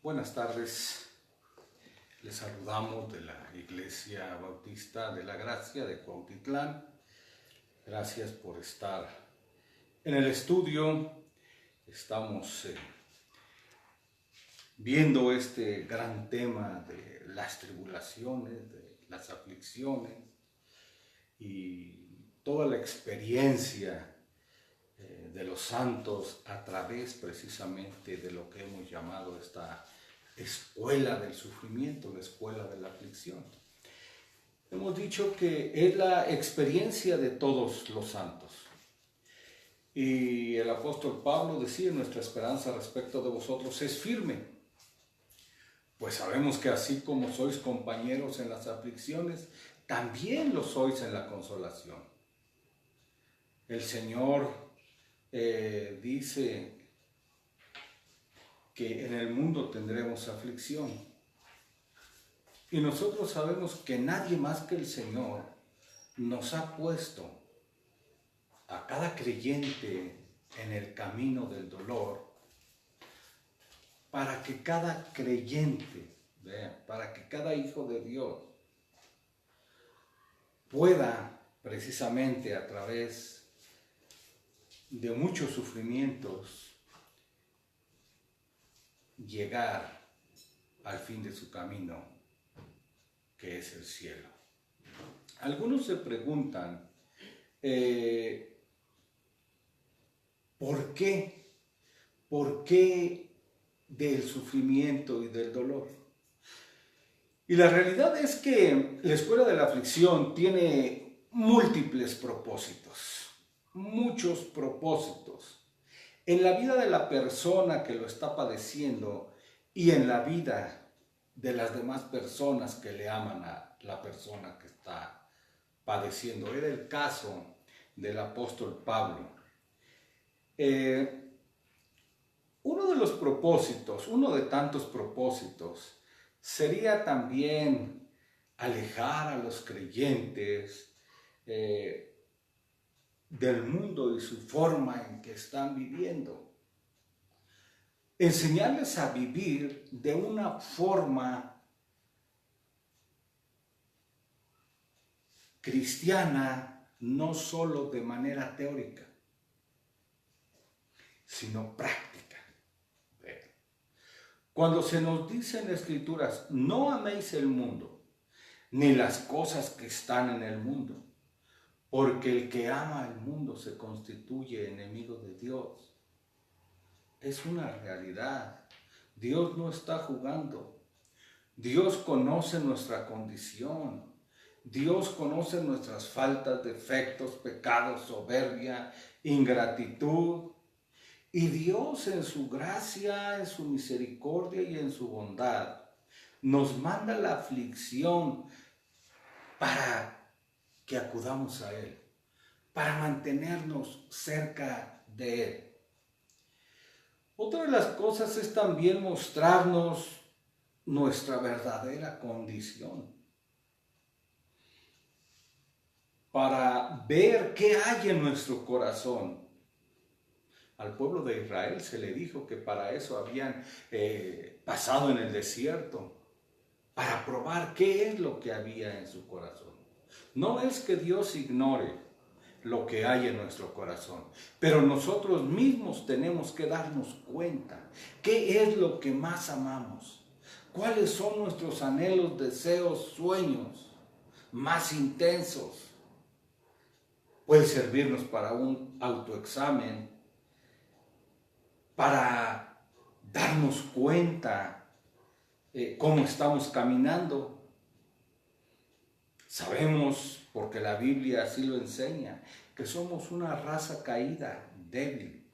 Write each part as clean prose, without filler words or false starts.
Buenas tardes, les saludamos de la Iglesia Bautista de la Gracia de Cuautitlán. Gracias por estar en el estudio. Estamos viendo este gran tema de las tribulaciones, de las aflicciones y toda la experiencia de los santos a través precisamente de lo que hemos llamado esta escuela del sufrimiento, la escuela de la aflicción. Hemos dicho que es la experiencia de todos los santos. Y el apóstol Pablo decía: nuestra esperanza respecto de vosotros es firme, pues sabemos que así como sois compañeros en las aflicciones, también lo sois en la consolación. El Señor dice que en el mundo tendremos aflicción. Y nosotros sabemos que nadie más que el Señor nos ha puesto a cada creyente en el camino del dolor para que cada creyente, para que cada hijo de Dios pueda precisamente a través de muchos sufrimientos llegar al fin de su camino, que es el cielo. Algunos se preguntan, ¿por qué? ¿Por qué del sufrimiento y del dolor? Y la realidad es que la escuela de la aflicción tiene múltiples propósitos, muchos propósitos en la vida de la persona que lo está padeciendo y en la vida de las demás personas que le aman a la persona que está padeciendo. Era el caso del apóstol Pablo. Uno de los propósitos, uno de tantos propósitos, sería también alejar a los creyentes del mundo y su forma en que están viviendo. Enseñarles a vivir de una forma cristiana, no solo de manera teórica, sino práctica. Cuando se nos dice en las Escrituras, no améis el mundo, ni las cosas que están en el mundo, porque el que ama el mundo se constituye enemigo de Dios. Es una realidad. Dios no está jugando. Dios conoce nuestra condición. Dios conoce nuestras faltas, defectos, pecados, soberbia, ingratitud. Y Dios en su gracia, en su misericordia y en su bondad nos manda la aflicción para que acudamos a Él, para mantenernos cerca de Él. Otra de las cosas es también mostrarnos nuestra verdadera condición, para ver qué hay en nuestro corazón. Al pueblo de Israel se le dijo que para eso habían pasado en el desierto, para probar qué es lo que había en su corazón. No es que Dios ignore lo que hay en nuestro corazón, pero nosotros mismos tenemos que darnos cuenta qué es lo que más amamos, cuáles son nuestros anhelos, deseos, sueños más intensos. Puede servirnos para un autoexamen, para darnos cuenta cómo estamos caminando. Sabemos, porque la Biblia así lo enseña, que somos una raza caída, débil,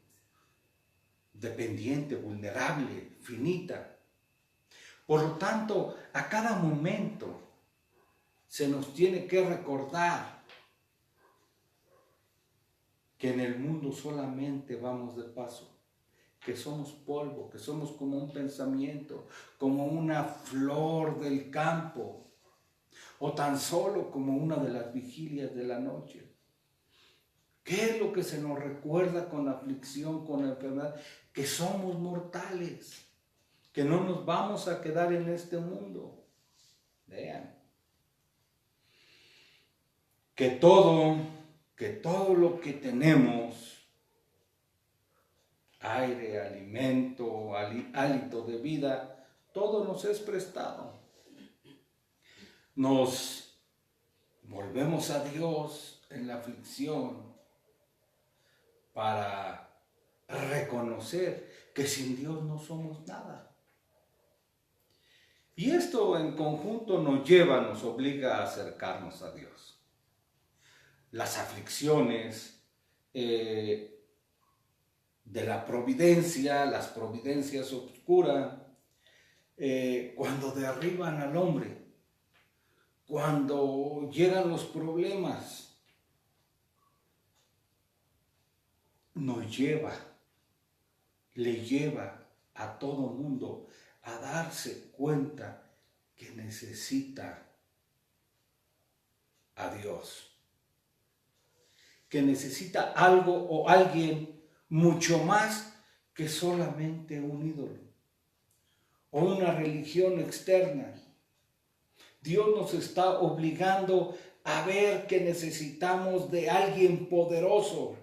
dependiente, vulnerable, finita. Por lo tanto, a cada momento se nos tiene que recordar que en el mundo solamente vamos de paso, que somos polvo, que somos como un pensamiento, como una flor del campo, o tan solo como una de las vigilias de la noche. ¿Qué es lo que se nos recuerda con la aflicción, con la enfermedad? Que somos mortales, que no nos vamos a quedar en este mundo. Vean, que todo lo que tenemos, aire, alimento, hálito de vida, todo nos es prestado. Nos volvemos a Dios en la aflicción para reconocer que sin Dios no somos nada. Y esto en conjunto nos obliga a acercarnos a Dios. Las aflicciones de la providencia, las providencias oscuras, cuando derriban al hombre, cuando llegan los problemas, le lleva a todo mundo a darse cuenta que necesita a Dios, que necesita algo o alguien mucho más que solamente un ídolo o una religión externa. Dios nos está obligando a ver que necesitamos de alguien poderoso,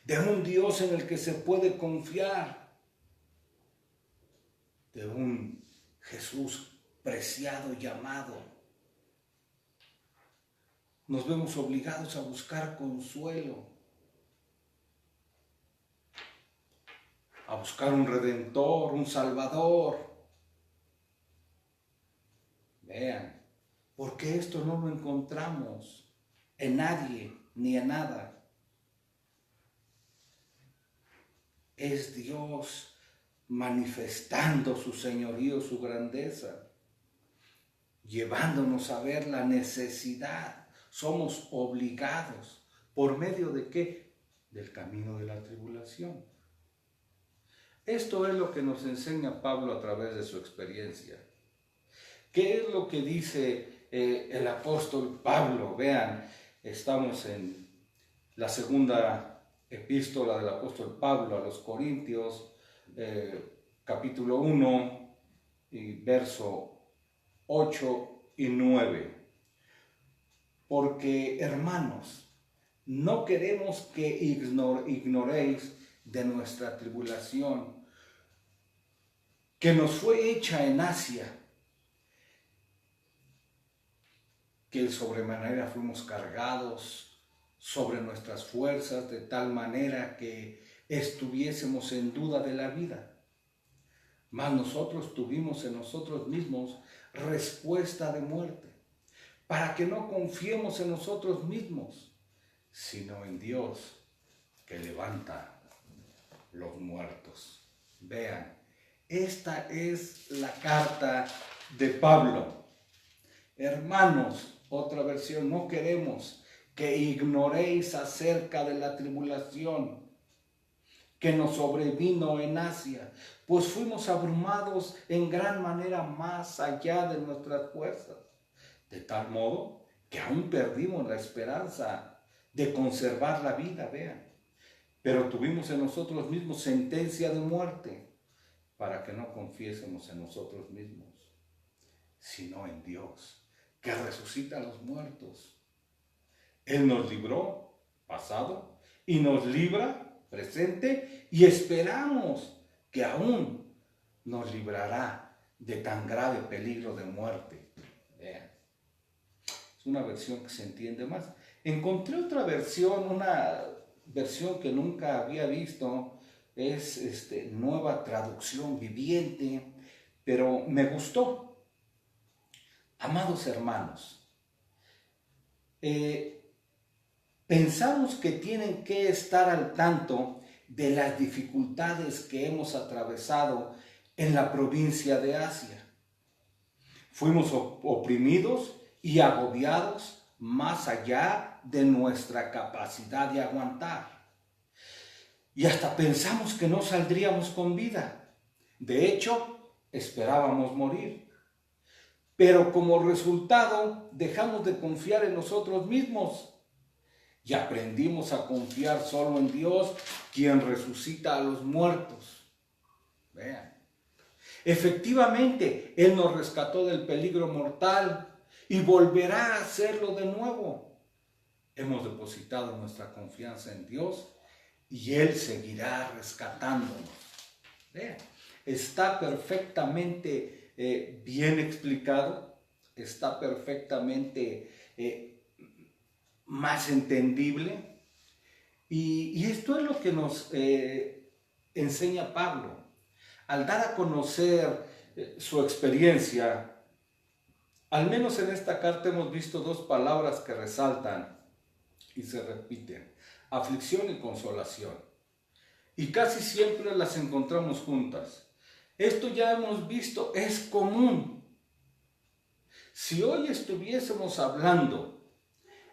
de un Dios en el que se puede confiar, de un Jesús preciado y amado. Nos vemos obligados a buscar consuelo, a buscar un redentor, un salvador. Vean, porque esto no lo encontramos en nadie ni en nada. Es Dios manifestando su señorío, su grandeza, llevándonos a ver la necesidad. Somos obligados. ¿Por medio de qué? Del camino de la tribulación. Esto es lo que nos enseña Pablo a través de su experiencia. ¿Qué es lo que dice el apóstol Pablo? Vean, estamos en la segunda epístola del apóstol Pablo a los Corintios, capítulo 1 y verso 8 y 9. Porque, hermanos, no queremos que ignoréis de nuestra tribulación, que nos fue hecha en Asia, que sobremanera fuimos cargados sobre nuestras fuerzas, de tal manera que estuviésemos en duda de la vida. Mas nosotros tuvimos en nosotros mismos respuesta de muerte, para que no confiemos en nosotros mismos, sino en Dios que levanta los muertos. Vean, esta es la carta de Pablo. Hermanos, otra versión, no queremos que ignoréis acerca de la tribulación que nos sobrevino en Asia, pues fuimos abrumados en gran manera más allá de nuestras fuerzas, de tal modo que aún perdimos la esperanza de conservar la vida, vean. Pero tuvimos en nosotros mismos sentencia de muerte, para que no confiésemos en nosotros mismos, sino en Dios, que resucita a los muertos. Él nos libró, pasado, y nos libra, presente, y esperamos que aún nos librará de tan grave peligro de muerte. Vean, es una versión que se entiende más. Encontré otra versión, una versión que nunca había visto, es Nueva Traducción Viviente, pero me gustó. Amados hermanos, pensamos que tienen que estar al tanto de las dificultades que hemos atravesado en la provincia de Asia. Fuimos oprimidos y agobiados más allá de nuestra capacidad de aguantar. Y hasta pensamos que no saldríamos con vida. De hecho, esperábamos morir. Pero como resultado, dejamos de confiar en nosotros mismos y aprendimos a confiar solo en Dios, quien resucita a los muertos. Vean. Efectivamente, Él nos rescató del peligro mortal y volverá a hacerlo de nuevo. Hemos depositado nuestra confianza en Dios y Él seguirá rescatándonos. Vean, está perfectamente bien explicado, está perfectamente más entendible. Y esto es lo que nos enseña Pablo. Al dar a conocer su experiencia, al menos en esta carta hemos visto dos palabras que resaltan y se repiten: aflicción y consolación. Y casi siempre las encontramos juntas. Esto ya hemos visto, es común. Si hoy estuviésemos hablando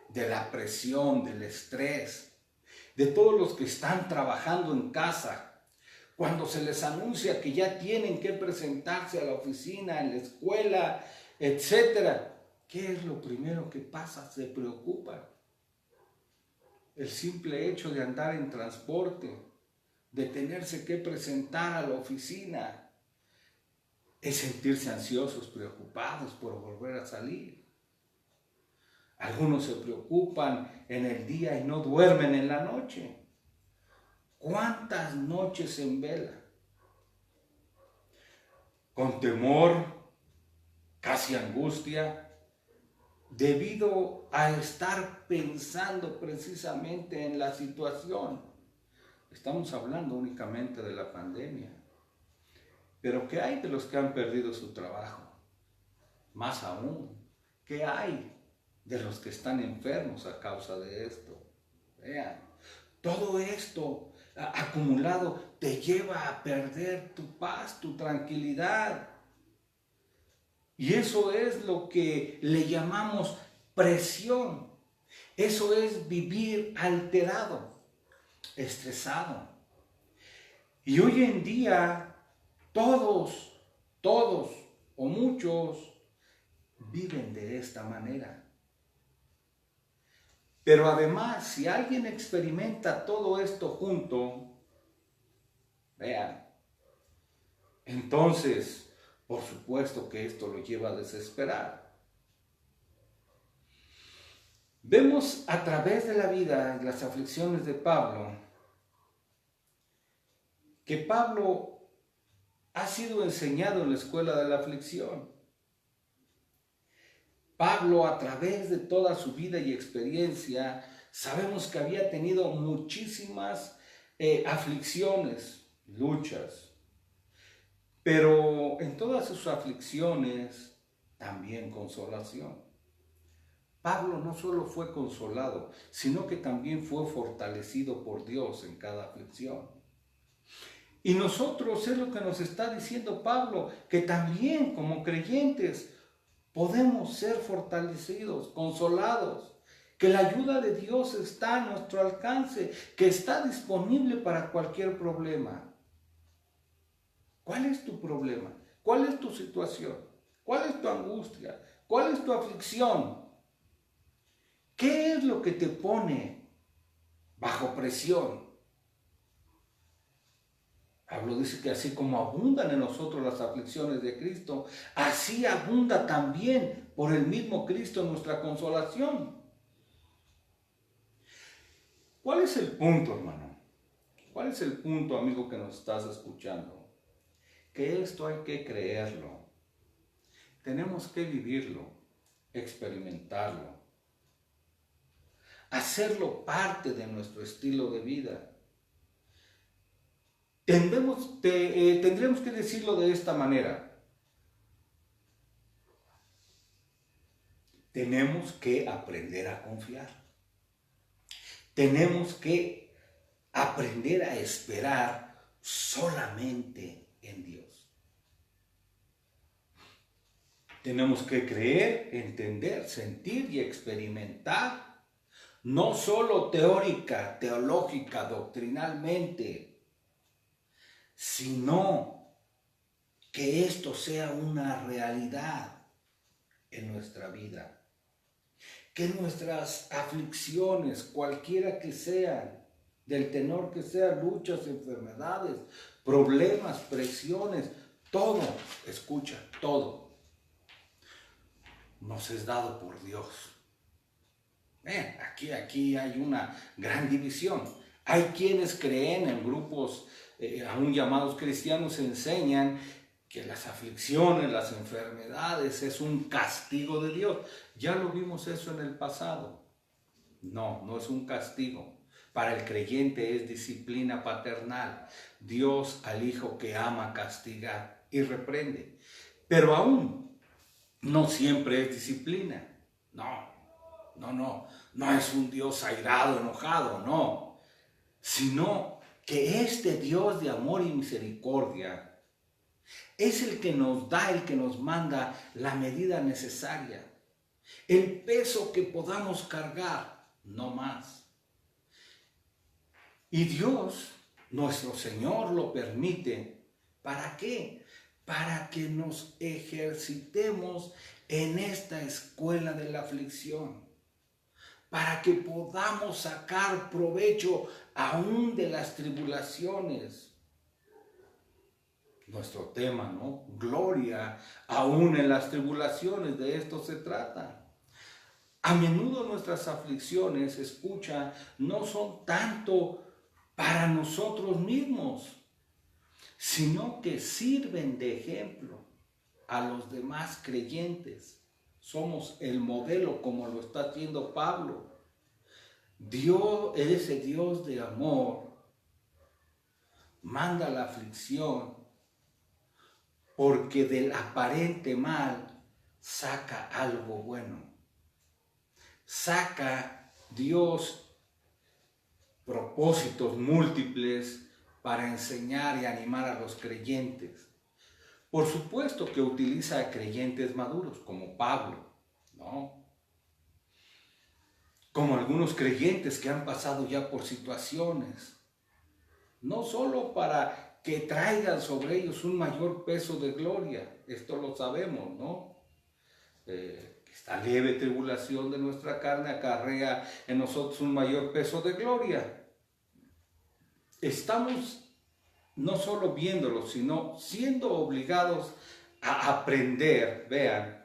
de la presión, del estrés, de todos los que están trabajando en casa, cuando se les anuncia que ya tienen que presentarse a la oficina, en la escuela, etcétera, ¿qué es lo primero que pasa? Se preocupan. El simple hecho de andar en transporte, de tenerse que presentar a la oficina, es sentirse ansiosos, preocupados por volver a salir. Algunos se preocupan en el día y no duermen en la noche. ¿Cuántas noches en vela? Con temor, casi angustia, debido a estar pensando precisamente en la situación. Estamos hablando únicamente de la pandemia. Pero ¿qué hay de los que han perdido su trabajo? Más aún, ¿qué hay de los que están enfermos a causa de esto? Vean, todo esto acumulado te lleva a perder tu paz, tu tranquilidad. Y eso es lo que le llamamos presión. Eso es vivir alterado, estresado. Y hoy en día todos o muchos viven de esta manera. Pero además, si alguien experimenta todo esto junto, vean, entonces, por supuesto que esto lo lleva a desesperar. Vemos a través de la vida, las aflicciones de Pablo, que Pablo ha sido enseñado en la escuela de la aflicción. Pablo, a través de toda su vida y experiencia, sabemos que había tenido muchísimas aflicciones, luchas. Pero en todas sus aflicciones, también consolación. Pablo no solo fue consolado, sino que también fue fortalecido por Dios en cada aflicción. Y nosotros, es lo que nos está diciendo Pablo, que también como creyentes podemos ser fortalecidos, consolados, que la ayuda de Dios está a nuestro alcance, que está disponible para cualquier problema. ¿Cuál es tu problema? ¿Cuál es tu situación? ¿Cuál es tu angustia? ¿Cuál es tu aflicción? ¿Qué es lo que te pone bajo presión? Pablo dice que así como abundan en nosotros las aflicciones de Cristo, así abunda también por el mismo Cristo nuestra consolación. ¿Cuál es el punto, hermano? ¿Cuál es el punto, amigo, que nos estás escuchando? Que esto hay que creerlo. Tenemos que vivirlo, experimentarlo, hacerlo parte de nuestro estilo de vida. Tendremos que decirlo de esta manera. Tenemos que aprender a confiar. Tenemos que aprender a esperar solamente en Dios. Tenemos que creer, entender, sentir y experimentar, no solo teórica, teológica, doctrinalmente, sino que esto sea una realidad en nuestra vida. Que nuestras aflicciones, cualquiera que sean, del tenor que sean, luchas, enfermedades, problemas, presiones, todo, escucha, todo nos es dado por Dios. Aquí hay una gran división. Hay quienes creen en grupos aún llamados cristianos, enseñan que las aflicciones, las enfermedades es un castigo de Dios. Ya lo vimos eso en el pasado. No es un castigo. Para el creyente es disciplina paternal. Dios al hijo que ama castiga y reprende. Pero aún no siempre es disciplina. No es un Dios airado, enojado, no. Sino que este Dios de amor y misericordia es el que nos da, el que nos manda la medida necesaria, el peso que podamos cargar, no más. Y Dios, nuestro Señor, lo permite. ¿Para qué? Para que nos ejercitemos en esta escuela de la aflicción. Para que podamos sacar provecho aún de las tribulaciones. Nuestro tema, ¿no? Gloria aún en las tribulaciones, de esto se trata. A menudo nuestras aflicciones, escucha, no son tanto para nosotros mismos, sino que sirven de ejemplo a los demás creyentes. Somos el modelo, como lo está haciendo Pablo. Dios, ese Dios de amor, manda la aflicción porque del aparente mal saca algo bueno. Saca Dios propósitos múltiples para enseñar y animar a los creyentes. Por supuesto que utiliza a creyentes maduros, como Pablo, ¿no? Como algunos creyentes que han pasado ya por situaciones, no solo para que traigan sobre ellos un mayor peso de gloria, esto lo sabemos, ¿no? Esta leve tribulación de nuestra carne acarrea en nosotros un mayor peso de gloria. Estamos no solo viéndolo, sino siendo obligados a aprender, vean,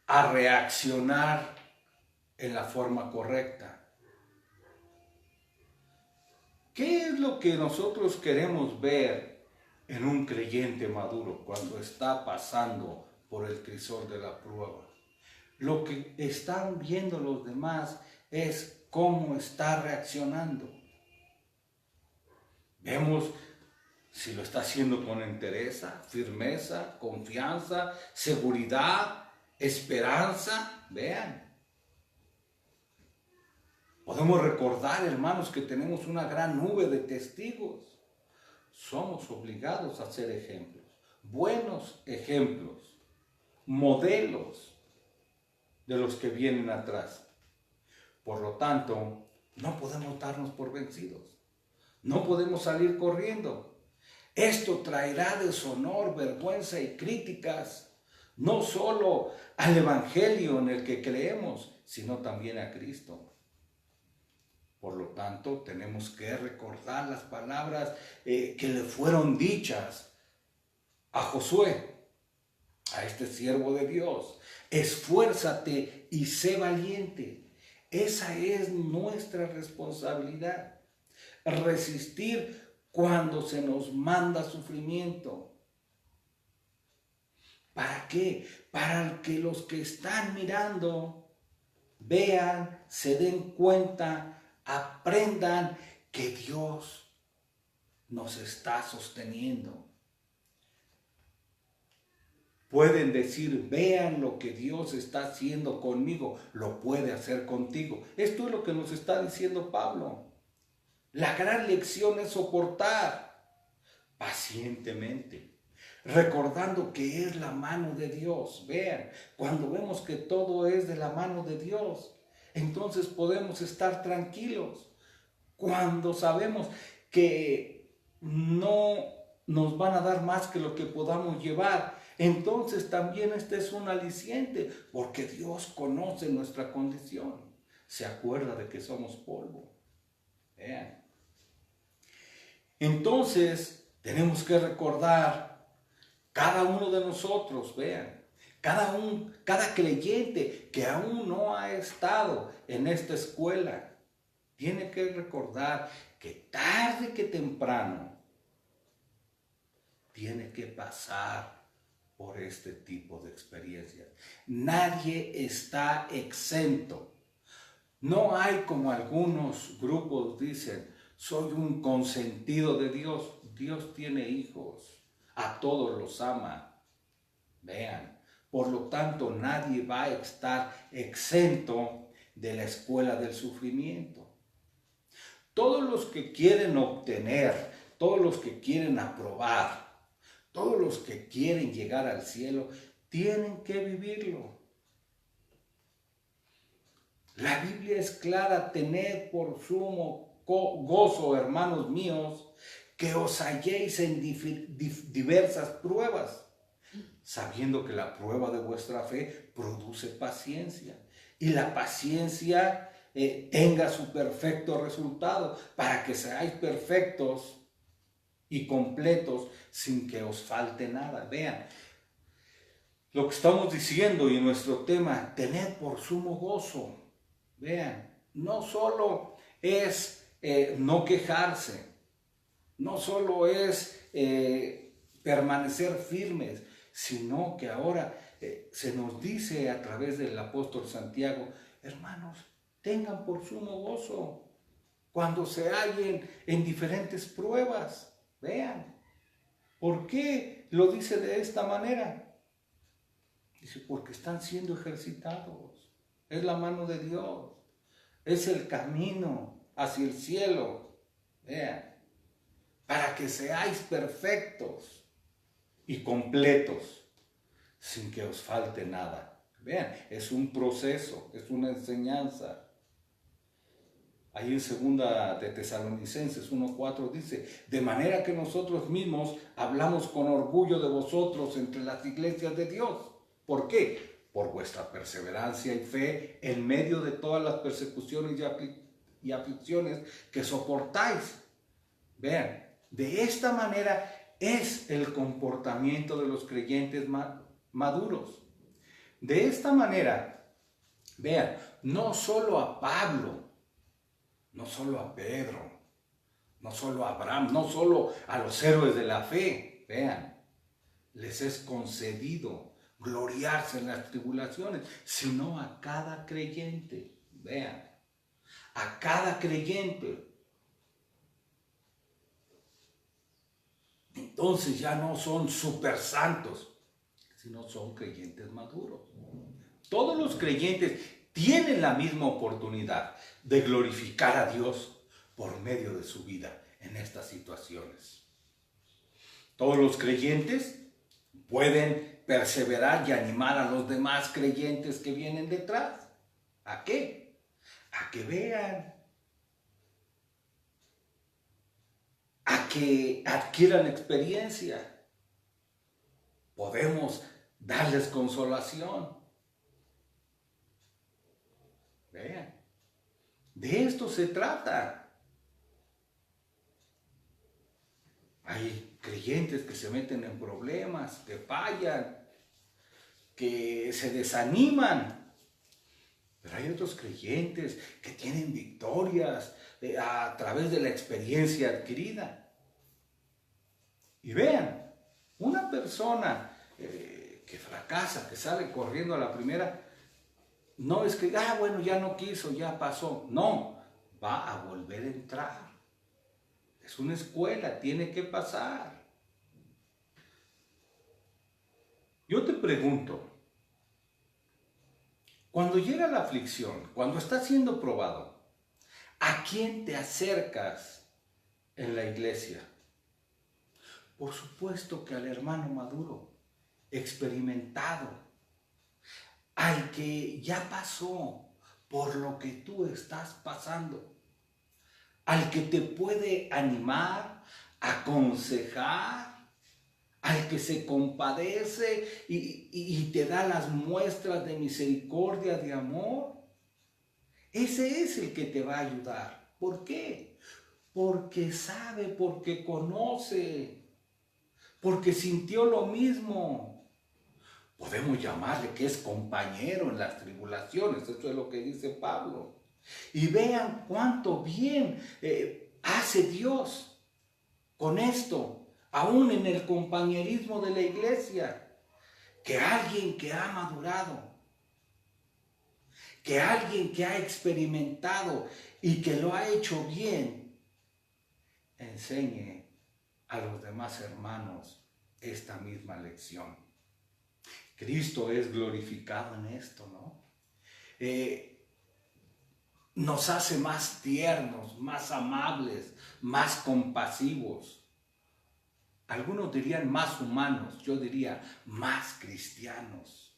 a reaccionar en la forma correcta. ¿Qué es lo que nosotros queremos ver en un creyente maduro cuando está pasando por el crisol de la prueba? Lo que están viendo los demás es cómo está reaccionando. Vemos si lo está haciendo con entereza, firmeza, confianza, seguridad, esperanza. Vean. Podemos recordar, hermanos, que tenemos una gran nube de testigos. Somos obligados a ser ejemplos, buenos ejemplos, modelos de los que vienen atrás. Por lo tanto, no podemos darnos por vencidos. No podemos salir corriendo. Esto traerá deshonor, vergüenza y críticas, no solo al Evangelio en el que creemos, sino también a Cristo. Por lo tanto, tenemos que recordar las palabras que le fueron dichas a Josué, a este siervo de Dios. Esfuérzate y sé valiente. Esa es nuestra responsabilidad. Resistir cuando se nos manda sufrimiento. ¿Para qué? Para que los que están mirando vean, se den cuenta, aprendan que Dios nos está sosteniendo. Pueden decir, vean lo que Dios está haciendo conmigo, lo puede hacer contigo. Esto es lo que nos está diciendo Pablo. La gran lección es soportar pacientemente, recordando que es la mano de Dios. Vean, cuando vemos que todo es de la mano de Dios, entonces podemos estar tranquilos. Cuando sabemos que no nos van a dar más que lo que podamos llevar, entonces también este es un aliciente, porque Dios conoce nuestra condición. Se acuerda de que somos polvo. Vean. Entonces, Tenemos que recordar, cada uno de nosotros, vean, cada creyente que aún no ha estado en esta escuela, tiene que recordar que tarde que temprano tiene que pasar por este tipo de experiencias. Nadie está exento. No hay como algunos grupos dicen, soy un consentido de Dios. Dios tiene hijos, a todos los ama. Vean, por lo tanto nadie va a estar exento de la escuela del sufrimiento. Todos los que quieren obtener, todos los que quieren aprobar, todos los que quieren llegar al cielo, tienen que vivirlo. La Biblia es clara: tened por sumo gozo, hermanos míos, que os halléis en diversas pruebas, sabiendo que la prueba de vuestra fe produce paciencia. Y la paciencia tenga su perfecto resultado, para que seáis perfectos y completos sin que os falte nada. Vean lo que estamos diciendo y nuestro tema: tened por sumo gozo. Vean, no solo es no quejarse, no solo es permanecer firmes, sino que ahora se nos dice a través del apóstol Santiago: hermanos, tengan por sumo gozo cuando se hallen en diferentes pruebas. Vean, ¿por qué lo dice de esta manera? Dice, porque están siendo ejercitados. Es la mano de Dios. Es el camino hacia el cielo. Vean, para que seáis perfectos y completos, sin que os falte nada. Vean, es un proceso, es una enseñanza. Ahí en 2 de Tesalonicenses 1:4 dice: de manera que nosotros mismos hablamos con orgullo de vosotros entre las iglesias de Dios. ¿Por qué? Por vuestra perseverancia y fe en medio de todas las persecuciones y aflicciones que soportáis. Vean, de esta manera es el comportamiento de los creyentes maduros. De esta manera, vean, no solo a Pablo, no solo a Pedro, no solo a Abraham, no solo a los héroes de la fe, vean, les es concedido gloriarse en las tribulaciones, sino a cada creyente. Vean, a cada creyente. Entonces ya no son super santos, sino son creyentes maduros. Todos los creyentes tienen la misma oportunidad de glorificar a Dios por medio de su vida en estas situaciones. Todos los creyentes pueden perseverar y animar a los demás creyentes que vienen detrás. ¿A qué? A que vean, a que adquieran experiencia. Podemos darles consolación. Vean, de esto se trata. Hay creyentes que se meten en problemas, que fallan, que se desaniman. Pero hay otros creyentes que tienen victorias a través de la experiencia adquirida. Y vean, una persona que fracasa, que sale corriendo a la primera, no es que, bueno, ya no quiso, ya pasó. No, va a volver a entrar. Es una escuela, tiene que pasar. Yo te pregunto, cuando llega la aflicción, cuando estás siendo probado, ¿a quién te acercas en la iglesia? Por supuesto que al hermano maduro, experimentado, al que ya pasó por lo que tú estás pasando, al que te puede animar, aconsejar, al que se compadece y te da las muestras de misericordia, de amor. Ese es el que te va a ayudar. ¿Por qué? Porque sabe, porque conoce. porque sintió lo mismo. Podemos llamarle que es compañero en las tribulaciones, eso es lo que dice Pablo. Y vean cuánto bien hace Dios con esto, aún en el compañerismo de la iglesia, que alguien que ha madurado, que alguien que ha experimentado y que lo ha hecho bien, enseñe a los demás hermanos esta misma lección. Cristo es glorificado en esto, ¿no? Nos hace más tiernos, más amables, más compasivos. Algunos dirían más humanos, yo diría más cristianos.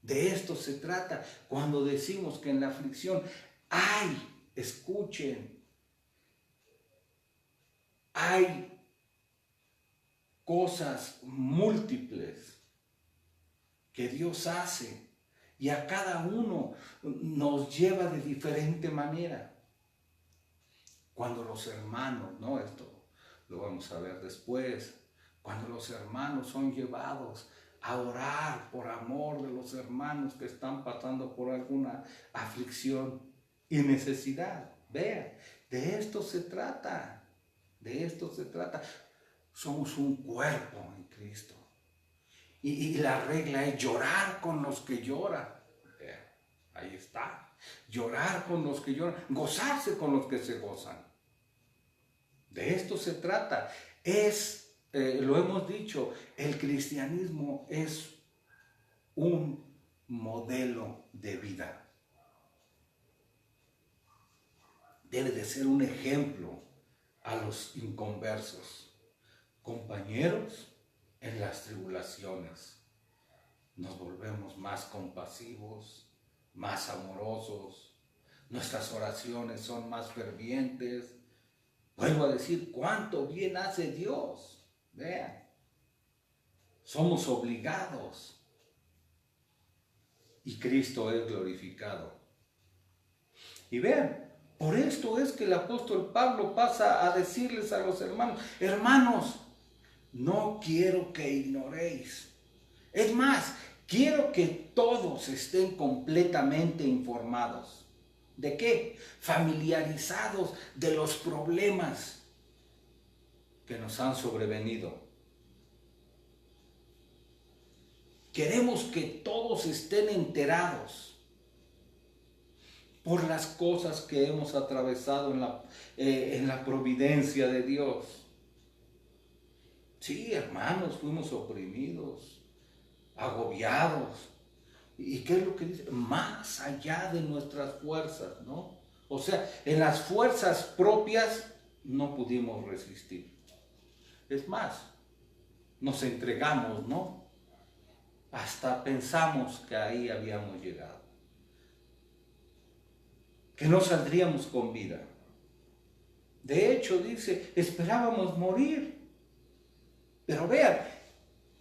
De esto se trata cuando decimos que en la aflicción escuchen, hay cosas múltiples que Dios hace y a cada uno nos lleva de diferente manera. Cuando los hermanos, ¿no? Esto lo vamos a ver después, cuando los hermanos son llevados a orar por amor de los hermanos que están pasando por alguna aflicción y necesidad. Vean, de esto se trata, de esto se trata. Somos un cuerpo en Cristo. Y la regla es llorar con los que lloran. Ahí está. Llorar con los que lloran, gozarse con los que se gozan. De esto se trata. Lo hemos dicho, el cristianismo es un modelo de vida. Debe de ser un ejemplo a los inconversos, compañeros en las tribulaciones. Nos volvemos más compasivos, más amorosos, nuestras oraciones son más fervientes. Vuelvo a decir, cuánto bien hace Dios. Vean, somos obligados y Cristo es glorificado. Y vean, por esto es que el apóstol Pablo pasa a decirles a los hermanos, hermanos, no quiero que ignoréis. Es más, quiero que todos estén completamente informados. ¿De qué? Familiarizados de los problemas que nos han sobrevenido. Queremos que todos estén enterados por las cosas que hemos atravesado en la providencia de Dios. Sí, hermanos, fuimos oprimidos, agobiados. ¿Y qué es lo que dice? Más allá de nuestras fuerzas, ¿no? O sea, en las fuerzas propias no pudimos resistir. Es más, nos entregamos, ¿no? Hasta pensamos que ahí habíamos llegado. Que no saldríamos con vida. De hecho, dice, esperábamos morir. Pero vean,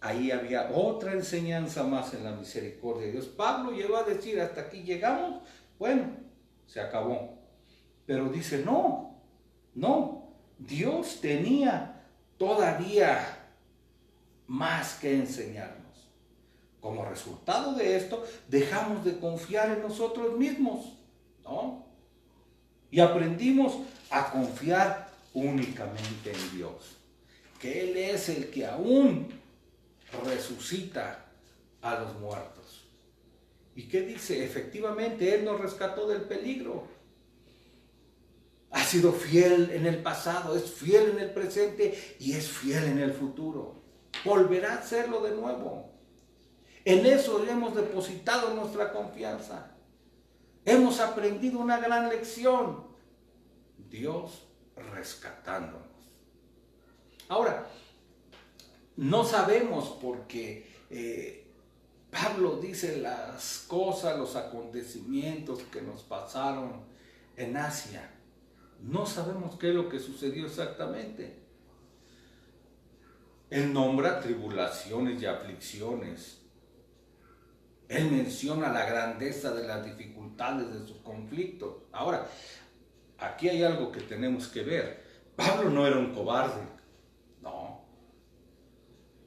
ahí había otra enseñanza más en la misericordia de Dios. Pablo llegó a decir, hasta aquí llegamos, bueno, se acabó. Pero dice, no, Dios tenía todavía más que enseñarnos. Como resultado de esto, dejamos de confiar en nosotros mismos, ¿no? Y aprendimos a confiar únicamente en Dios, que Él es el que aún resucita a los muertos. ¿Y qué dice? Efectivamente, Él nos rescató del peligro. Ha sido fiel en el pasado, es fiel en el presente y es fiel en el futuro. Volverá a serlo de nuevo. En eso hemos depositado nuestra confianza. Hemos aprendido una gran lección. Dios rescatándonos. Ahora, no sabemos porque Pablo dice las cosas, los acontecimientos que nos pasaron en Asia. No sabemos qué es lo que sucedió exactamente. Él nombra tribulaciones y aflicciones. Él menciona la grandeza de las dificultades de sus conflictos. Ahora, aquí hay algo que tenemos que ver. Pablo no era un cobarde. No.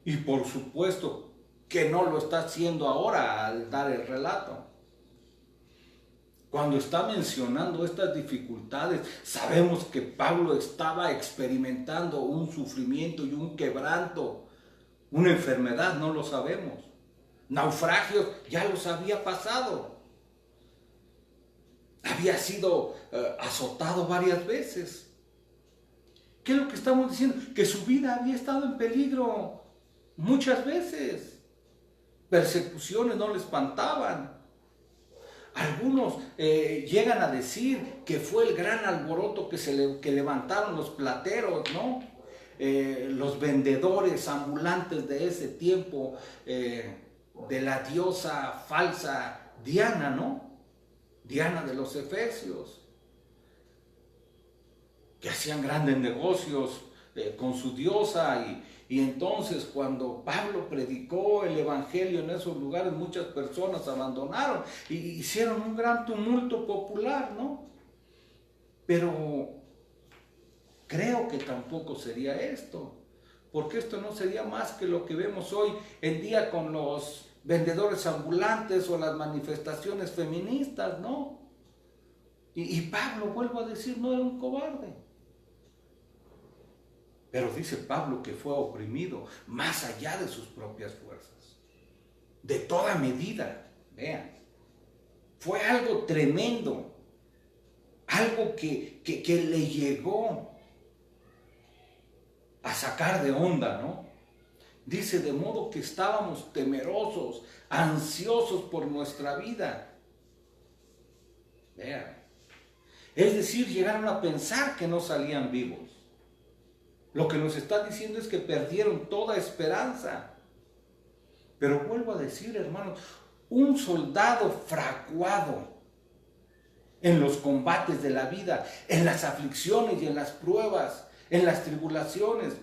Y por supuesto que no lo está haciendo ahora al dar el relato. Cuando está mencionando estas dificultades, sabemos que Pablo estaba experimentando un sufrimiento y un quebranto, una enfermedad, no lo sabemos. Naufragios ya los había pasado. Había sido azotado varias veces. ¿Qué es lo que estamos diciendo? Que su vida había estado en peligro muchas veces. Persecuciones no le espantaban. Algunos llegan a decir que fue el gran alboroto que levantaron los plateros, ¿no? Los vendedores ambulantes de ese tiempo, de la diosa falsa Diana, ¿no? Diana de los Efesios, que hacían grandes negocios con su diosa y entonces cuando Pablo predicó el evangelio en esos lugares, muchas personas abandonaron y hicieron un gran tumulto popular, ¿no? Pero creo que tampoco sería esto, porque esto no sería más que lo que vemos hoy en día con los vendedores ambulantes o las manifestaciones feministas, ¿no? Y Pablo, vuelvo a decir, no era un cobarde. Pero dice Pablo que fue oprimido más allá de sus propias fuerzas, de toda medida. Vean, fue algo tremendo, algo que le llegó a sacar de onda, ¿no? Dice, de modo que estábamos temerosos, ansiosos por nuestra vida. Vean, es decir, llegaron a pensar que no salían vivos. Lo que nos está diciendo es que perdieron toda esperanza. Pero vuelvo a decir, hermanos, un soldado fraguado en los combates de la vida, en las aflicciones y en las pruebas, en las tribulaciones,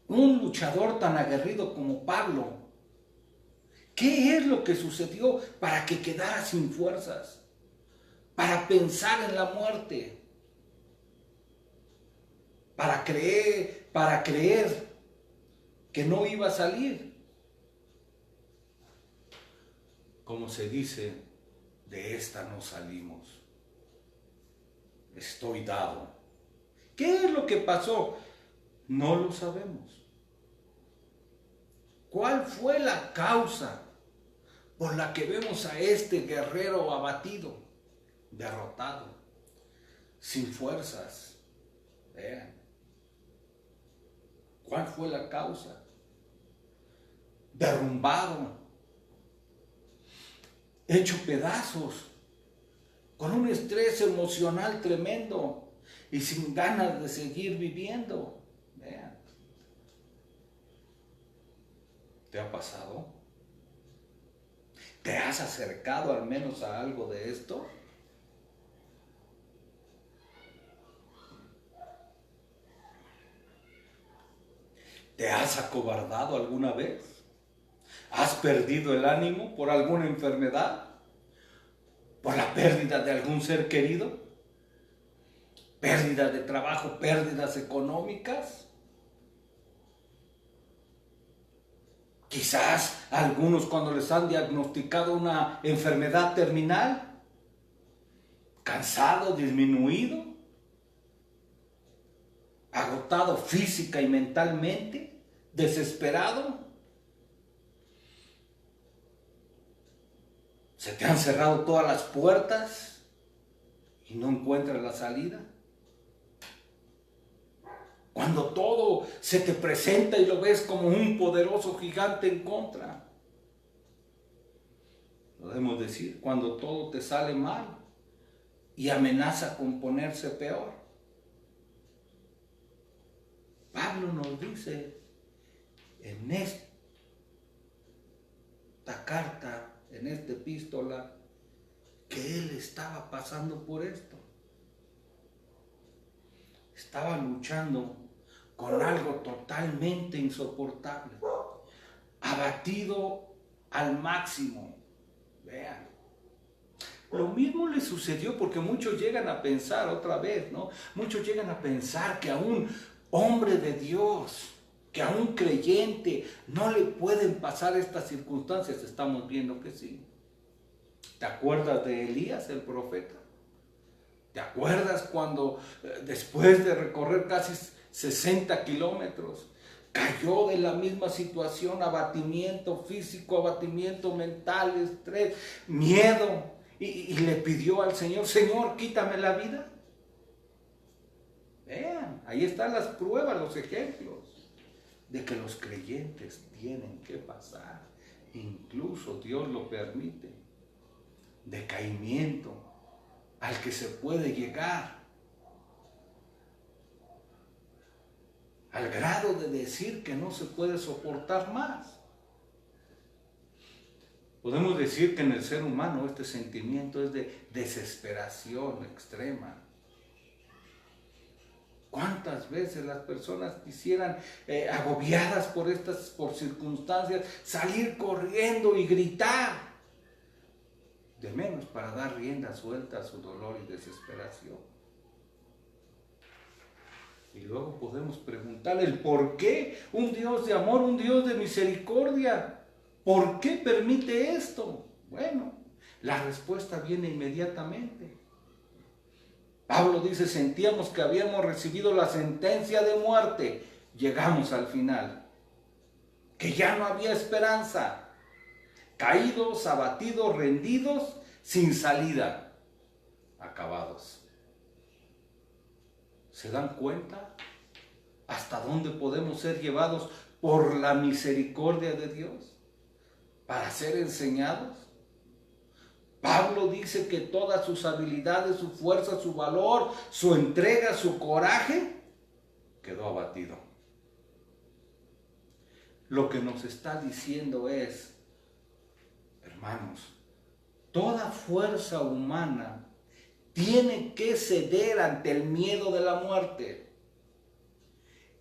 un luchador tan aguerrido como Pablo, ¿qué es lo que sucedió para que quedara sin fuerzas? Para pensar en la muerte. Para creer que no iba a salir. Como se dice, de esta no salimos. Estoy dado. ¿Qué es lo que pasó? No lo sabemos. ¿Cuál fue la causa por la que vemos a este guerrero abatido, derrotado, sin fuerzas? Vean. ¿Cuál fue la causa? Derrumbado, hecho pedazos, con un estrés emocional tremendo y sin ganas de seguir viviendo. Vean. ¿Te ha pasado? ¿Te has acercado al menos a algo de esto? ¿Te has acobardado alguna vez? ¿Has perdido el ánimo por alguna enfermedad? ¿Por la pérdida de algún ser querido? ¿Pérdida de trabajo? ¿Pérdidas económicas? Quizás algunos cuando les han diagnosticado una enfermedad terminal, cansado, disminuido, agotado física y mentalmente, desesperado. Se te han cerrado todas las puertas y no encuentras la salida. Cuando todo se te presenta y lo ves como un poderoso gigante en contra. Podemos decir, cuando todo te sale mal y amenaza con ponerse peor. Pablo nos dice en esta carta, en esta epístola, que él estaba pasando por esto. Estaba luchando con algo totalmente insoportable, abatido al máximo. Vean. Lo mismo le sucedió porque muchos llegan a pensar otra vez, ¿no? Muchos llegan a pensar que a un hombre de Dios, que a un creyente no le pueden pasar estas circunstancias. Estamos viendo que sí. ¿Te acuerdas de Elías, el profeta? ¿Te acuerdas cuando después de recorrer casi 60 kilómetros, cayó de la misma situación, abatimiento físico, abatimiento mental, estrés, miedo, y le pidió al Señor, Señor, quítame la vida? Vean, ahí están las pruebas, los ejemplos de que los creyentes tienen que pasar. Incluso Dios lo permite. Decaimiento al que se puede llegar, al grado de decir que no se puede soportar más. Podemos decir que en el ser humano este sentimiento es de desesperación extrema. ¿Cuántas veces las personas quisieran, agobiadas por circunstancias, salir corriendo y gritar? De menos para dar rienda suelta a su dolor y desesperación. Y luego podemos preguntar el por qué. Un Dios de amor, un Dios de misericordia, ¿por qué permite esto? Bueno, la respuesta viene inmediatamente. Pablo dice, sentíamos que habíamos recibido la sentencia de muerte. Llegamos al final, que ya no había esperanza. Caídos, abatidos, rendidos, sin salida, acabados. ¿Se dan cuenta hasta dónde podemos ser llevados por la misericordia de Dios para ser enseñados? Pablo dice que todas sus habilidades, su fuerza, su valor, su entrega, su coraje, quedó abatido. Lo que nos está diciendo es, hermanos, toda fuerza humana tiene que ceder ante el miedo de la muerte.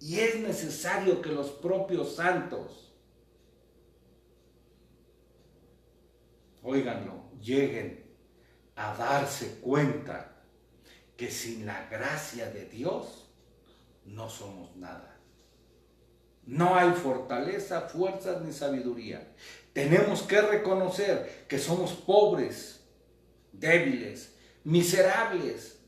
Y es necesario que los propios santos, óiganlo, lleguen a darse cuenta que sin la gracia de Dios no somos nada. No hay fortaleza, fuerzas ni sabiduría. Tenemos que reconocer que somos pobres, débiles, miserables,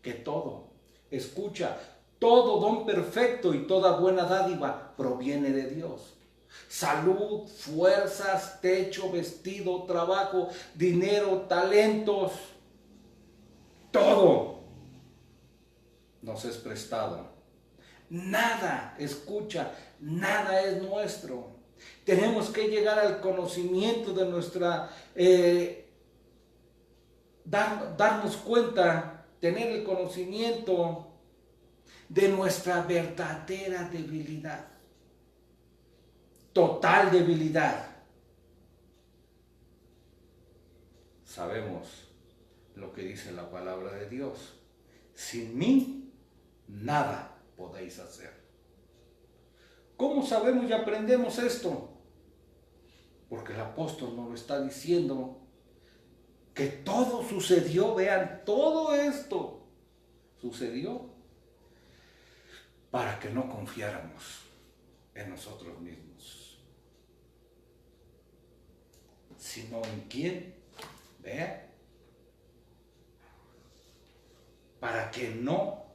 que todo, escucha, todo don perfecto y toda buena dádiva proviene de Dios. Salud, fuerzas, techo, vestido, trabajo, dinero, talentos, todo nos es prestado. Nada, escucha, nada es nuestro. Tenemos que llegar al conocimiento de nuestra, darnos cuenta, tener el conocimiento de nuestra verdadera debilidad, total debilidad. Sabemos lo que dice la palabra de Dios. Sin mí, nada podéis hacer. ¿Cómo sabemos y aprendemos esto? Porque el apóstol nos lo está diciendo, que todo sucedió, vean, todo esto sucedió para que no confiáramos en nosotros mismos, sino en quién, vean, para que no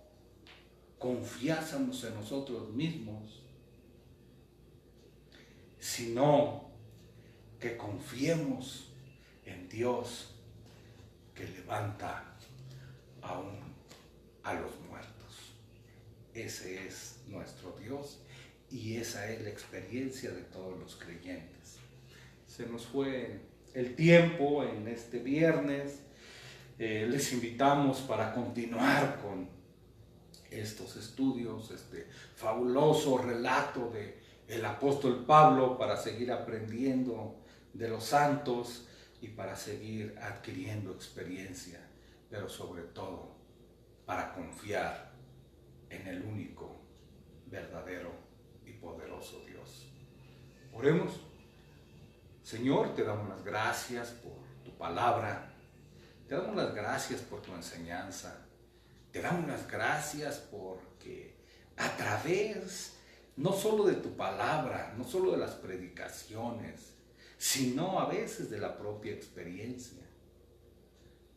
confiásemos en nosotros mismos, sino que confiemos en Dios, que levanta aún a los muertos. Ese es nuestro Dios y esa es la experiencia de todos los creyentes. Se nos fue el tiempo en este viernes. Les invitamos para continuar con estos estudios, este fabuloso relato del apóstol Pablo, para seguir aprendiendo de los santos y para seguir adquiriendo experiencia, pero sobre todo para confiar en el único, verdadero y poderoso Dios. Oremos. Señor, te damos las gracias por tu palabra, te damos las gracias por tu enseñanza, te damos las gracias porque a través no solo de tu palabra, no solo de las predicaciones, sino a veces de la propia experiencia,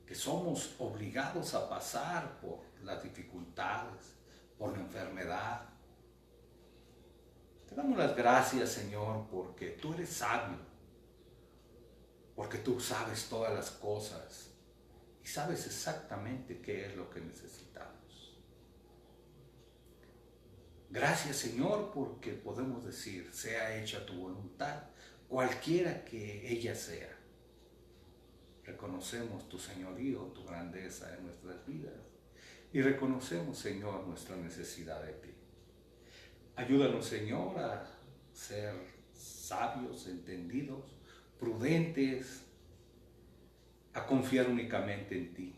que somos obligados a pasar por las dificultades, por la enfermedad. Te damos las gracias, Señor, porque tú eres sabio, porque tú sabes todas las cosas y sabes exactamente qué es lo que necesitamos. Gracias, Señor, porque podemos decir, sea hecha tu voluntad, cualquiera que ella sea. Reconocemos tu señorío, tu grandeza en nuestras vidas y reconocemos, Señor, nuestra necesidad de ti. Ayúdanos, Señor, a ser sabios, entendidos, prudentes, a confiar únicamente en ti.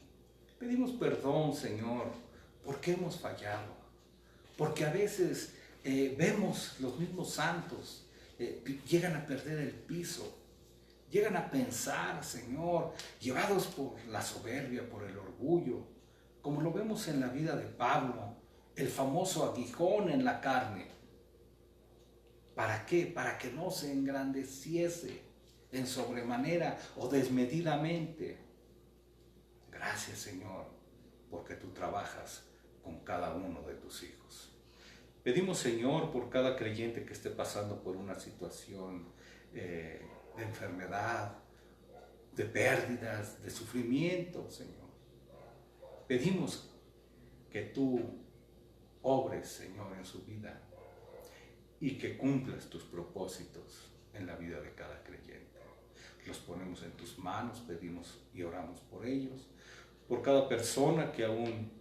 Pedimos perdón, Señor, porque hemos fallado, porque a veces vemos los mismos santos, llegan a perder el piso, llegan a pensar, Señor, llevados por la soberbia, por el orgullo, como lo vemos en la vida de Pablo, el famoso aguijón en la carne. ¿Para qué? Para que no se engrandeciese en sobremanera o desmedidamente. Gracias, Señor, porque tú trabajas con cada uno de tus hijos. Pedimos, Señor, por cada creyente que esté pasando por una situación de enfermedad, de pérdidas, de sufrimiento, Señor. Pedimos que tú obres, Señor, en su vida y que cumplas tus propósitos en la vida de cada creyente. Los ponemos en tus manos, pedimos y oramos por ellos, por cada persona que aún,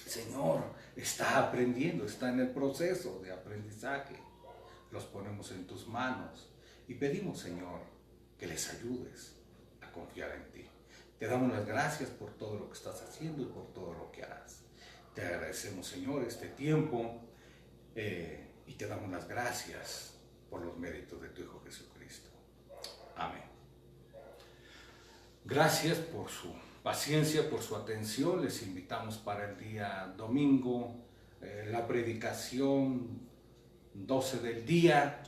Señor, está aprendiendo, está en el proceso de aprendizaje. Los ponemos en tus manos y pedimos, Señor, que les ayudes a confiar en ti. Te damos las gracias por todo lo que estás haciendo y por todo lo que harás. Te agradecemos, Señor, este tiempo y te damos las gracias por los méritos de tu Hijo Jesucristo. Amén. Gracias por su paciencia, por su atención. Les invitamos para el día domingo, la predicación 12 del día,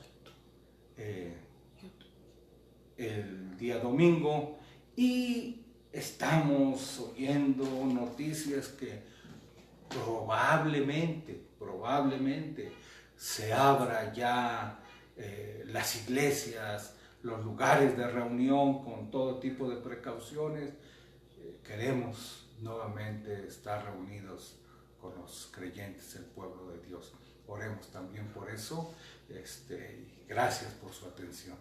el día domingo, y estamos oyendo noticias que probablemente se abra ya las iglesias, los lugares de reunión con todo tipo de precauciones. Queremos nuevamente estar reunidos con los creyentes, el pueblo de Dios. Oremos también por eso. Gracias por su atención.